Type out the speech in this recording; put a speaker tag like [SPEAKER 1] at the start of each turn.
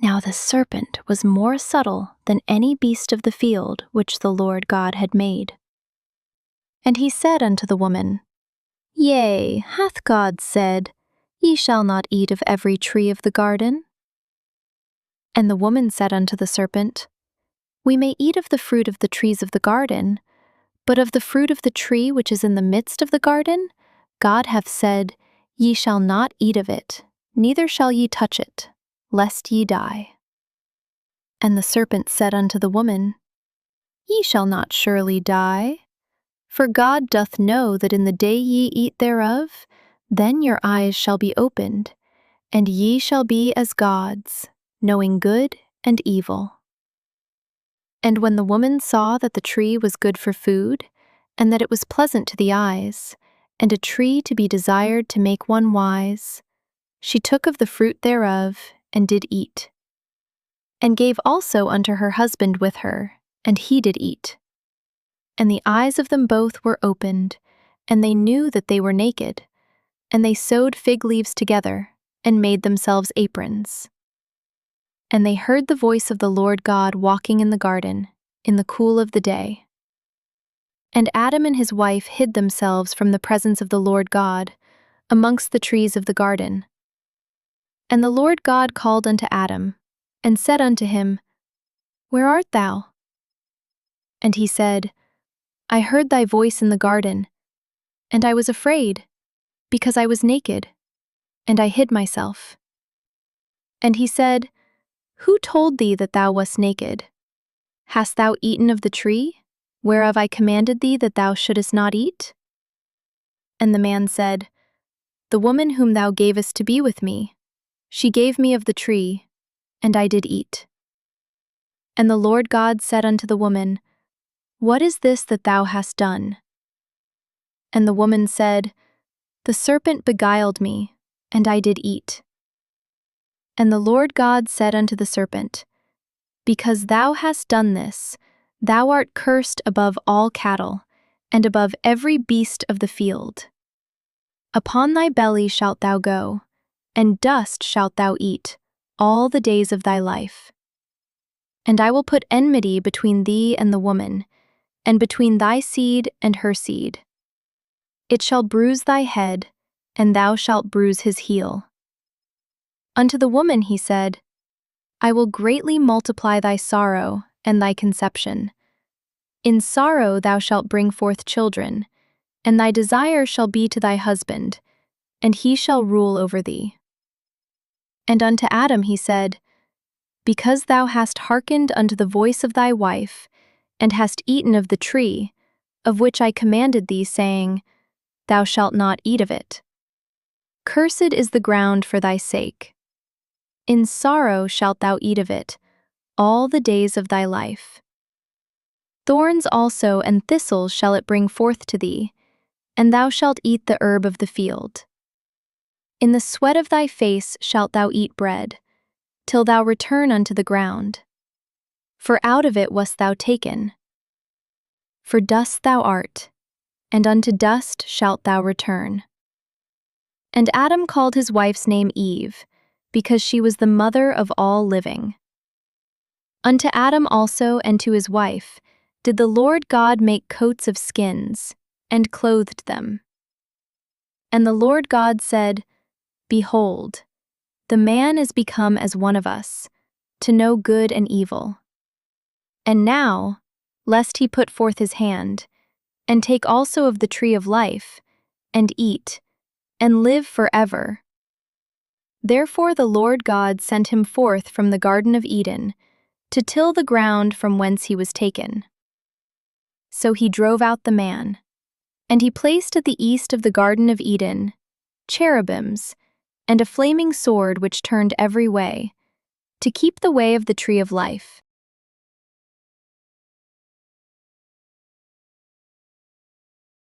[SPEAKER 1] Now the serpent was more subtle than any beast of the field which the Lord God had made. And he said unto the woman, Yea, hath God said, Ye shall not eat of every tree of the garden? And the woman said unto the serpent, We may eat of the fruit of the trees of the garden, but of the fruit of the tree which is in the midst of the garden, God hath said, Ye shall not eat of it, neither shall ye touch it, lest ye die. And the serpent said unto the woman, Ye shall not surely die. For God doth know that in the day ye eat thereof, then your eyes shall be opened, and ye shall be as gods, knowing good and evil. And when the woman saw that the tree was good for food, and that it was pleasant to the eyes, and a tree to be desired to make one wise, she took of the fruit thereof, and did eat, and gave also unto her husband with her, and he did eat. And the eyes of them both were opened, and they knew that they were naked, and they sewed fig leaves together, and made themselves aprons. And they heard the voice of the Lord God walking in the garden, in the cool of the day. And Adam and his wife hid themselves from the presence of the Lord God, amongst the trees of the garden. And the Lord God called unto Adam, and said unto him, Where art thou? And he said, I heard thy voice in the garden, and I was afraid, because I was naked, and I hid myself. And he said, Who told thee that thou wast naked? Hast thou eaten of the tree, whereof I commanded thee that thou shouldest not eat? And the man said, The woman whom thou gavest to be with me, she gave me of the tree, and I did eat. And the Lord God said unto the woman, What is this that thou hast done? And the woman said, The serpent beguiled me, and I did eat. And the Lord God said unto the serpent, Because thou hast done this, thou art cursed above all cattle, and above every beast of the field. Upon thy belly shalt thou go, and dust shalt thou eat all the days of thy life. And I will put enmity between thee and the woman, and between thy seed and her seed. It shall bruise thy head, and thou shalt bruise his heel. Unto the woman he said, I will greatly multiply thy sorrow and thy conception. In sorrow thou shalt bring forth children, and thy desire shall be to thy husband, and he shall rule over thee. And unto Adam he said, Because thou hast hearkened unto the voice of thy wife, and hast eaten of the tree, of which I commanded thee, saying, Thou shalt not eat of it. Cursed is the ground for thy sake. In sorrow shalt thou eat of it all the days of thy life. Thorns also and thistles shall it bring forth to thee, and thou shalt eat the herb of the field. In the sweat of thy face shalt thou eat bread, till thou return unto the ground. For out of it wast thou taken. For dust thou art, and unto dust shalt thou return. And Adam called his wife's name Eve, because she was the mother of all living. Unto Adam also and to his wife did the Lord God make coats of skins, and clothed them. And the Lord God said, Behold, the man is become as one of us, to know good and evil. And now, lest he put forth his hand, and take also of the tree of life, and eat, and live forever. Therefore the Lord God sent him forth from the Garden of Eden, to till the ground from whence he was taken. So he drove out the man, and he placed at the east of the Garden of Eden cherubims, and a flaming sword which turned every way, to keep the way of the tree of life.